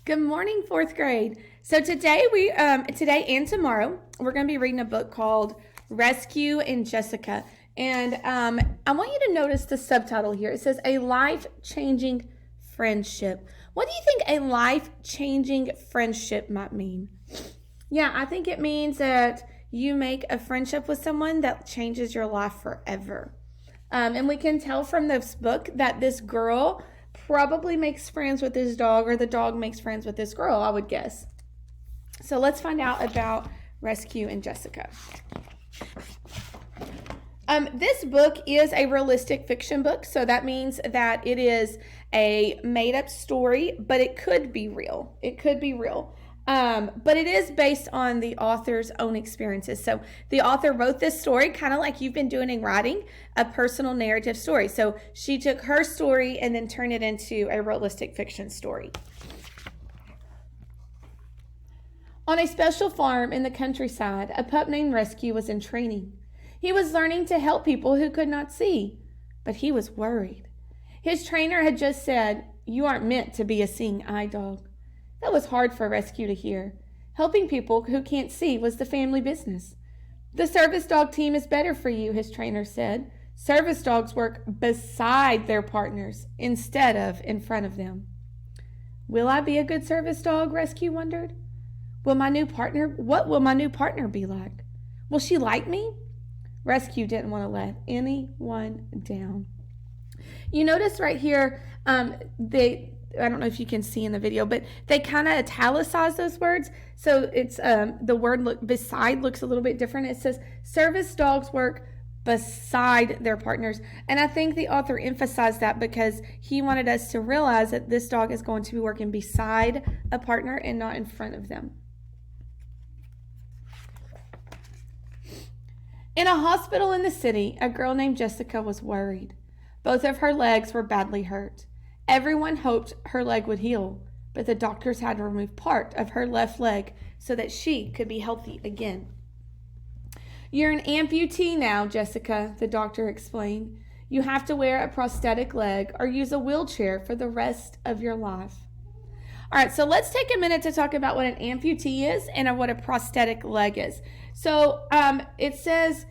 Good morning, fourth grade. So today today and tomorrow we're going to be reading a book called Rescue in Jessica, and I want you to notice the subtitle here. It says a life-changing friendship. What do you think a life-changing friendship might mean? Yeah, I think it means that you make a friendship with someone that changes your life forever. And we can tell from this book that this girl probably makes friends with this dog, or the dog makes friends with this girl, I would guess. So let's find out about Rescue and Jessica. This book is a realistic fiction book, so that means that it is a made-up story, but it could be real. It could be real. But it is based on the author's own experiences. So the author wrote this story kind of like you've been doing in writing, a personal narrative story. So she took her story and then turned it into a realistic fiction story. On a special farm in the countryside, a pup named Rescue was in training. He was learning to help people who could not see, but he was worried. His trainer had just said, "You aren't meant to be a seeing eye dog." That was hard for Rescue to hear. Helping people who can't see was the family business. "The service dog team is better for you," his trainer said. "Service dogs work beside their partners instead of in front of them." Will I be a good service dog? Rescue wondered. What will my new partner be like? Will she like me? Rescue didn't want to let anyone down. You notice right here, I don't know if you can see in the video, but they kind of italicize those words. So it's the word beside looks a little bit different. It says service dogs work beside their partners. And I think the author emphasized that because he wanted us to realize that this dog is going to be working beside a partner and not in front of them. In a hospital in the city, a girl named Jessica was worried. Both of her legs were badly hurt. Everyone hoped her leg would heal, but the doctors had to remove part of her left leg so that she could be healthy again. "You're an amputee now, Jessica," the doctor explained. "You have to wear a prosthetic leg or use a wheelchair for the rest of your life." All right, so let's take a minute to talk about what an amputee is and what a prosthetic leg is. So it says,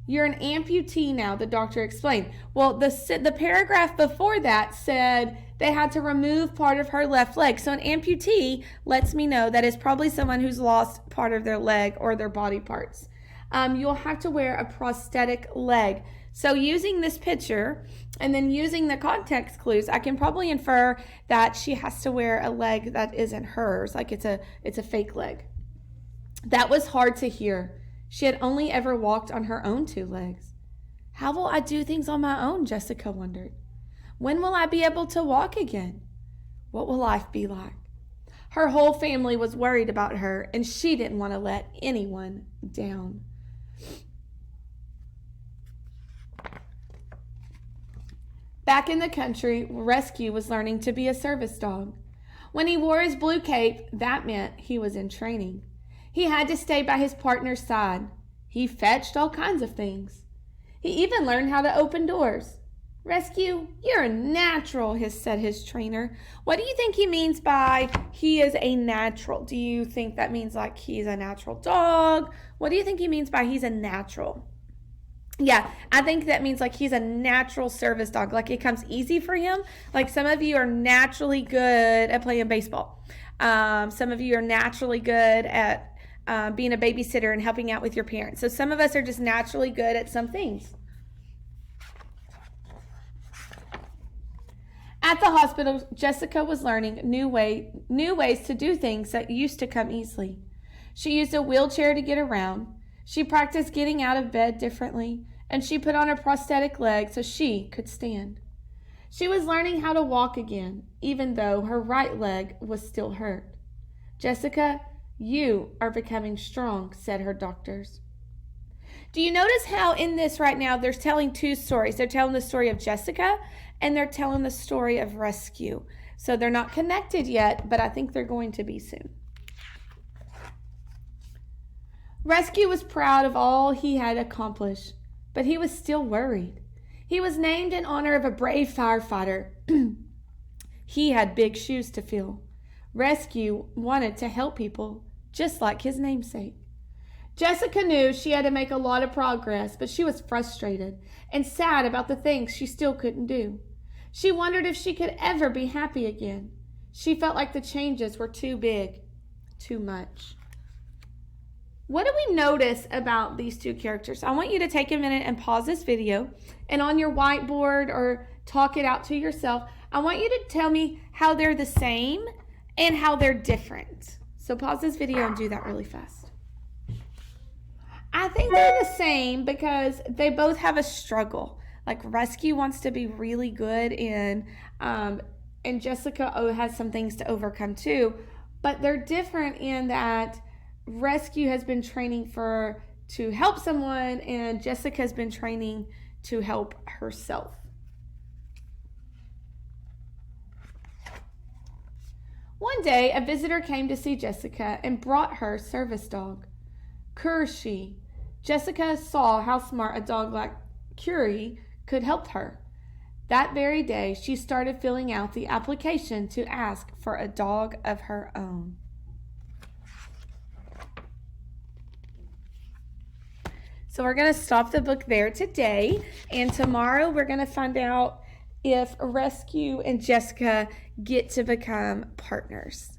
"You're an amputee now," the doctor explained. Well, the paragraph before that said they had to remove part of her left leg. So an amputee lets me know that it's probably someone who's lost part of their leg or their body parts. You'll have to wear a prosthetic leg. So using this picture and then using the context clues, I can probably infer that she has to wear a leg that isn't hers, like it's a fake leg. That was hard to hear. She had only ever walked on her own two legs. How will I do things on my own? Jessica wondered. When will I be able to walk again? What will life be like? Her whole family was worried about her, and she didn't want to let anyone down. Back in the country, Rescue was learning to be a service dog. When he wore his blue cape, that meant he was in training. He had to stay by his partner's side. He fetched all kinds of things. He even learned how to open doors. "Rescue, you're a natural," said his trainer. What do you think he means by he is a natural? Do you think that means like he's a natural dog? What do you think he means by he's a natural? Yeah, I think that means like he's a natural service dog. Like it comes easy for him. Like some of you are naturally good at playing baseball. Some of you are naturally good at being a babysitter and helping out with your parents. So some of us are just naturally good at some things. At the hospital, Jessica was learning new ways to do things that used to come easily. She used a wheelchair to get around. She practiced getting out of bed differently, and she put on a prosthetic leg so she could stand. She was learning how to walk again, even though her right leg was still hurt. "Jessica, you are becoming strong," said her doctors. Do you notice how in this right now they're telling two stories? They're telling the story of Jessica and they're telling the story of Rescue. So they're not connected yet, but I think they're going to be soon. Rescue was proud of all he had accomplished, but he was still worried. He was named in honor of a brave firefighter. He had big shoes to fill. Rescue wanted to help people, just like his namesake. Jessica knew she had to make a lot of progress, but she was frustrated and sad about the things she still couldn't do. She wondered if she could ever be happy again. She felt like the changes were too big, too much. What do we notice about these two characters? I want you to take a minute and pause this video, and on your whiteboard or talk it out to yourself, I want you to tell me how they're the same and how they're different. So pause this video and do that really fast. I think they're the same because they both have a struggle. Like Rescue wants to be really good and Jessica has some things to overcome too. But they're different in that Rescue has been training to help someone and Jessica has been training to help herself. One day, a visitor came to see Jessica and brought her service dog, Curshi. Jessica saw how smart a dog like Curie could help her. That very day, she started filling out the application to ask for a dog of her own. So we're going to stop the book there today, and tomorrow we're going to find out if Rescue and Jessica get to become partners.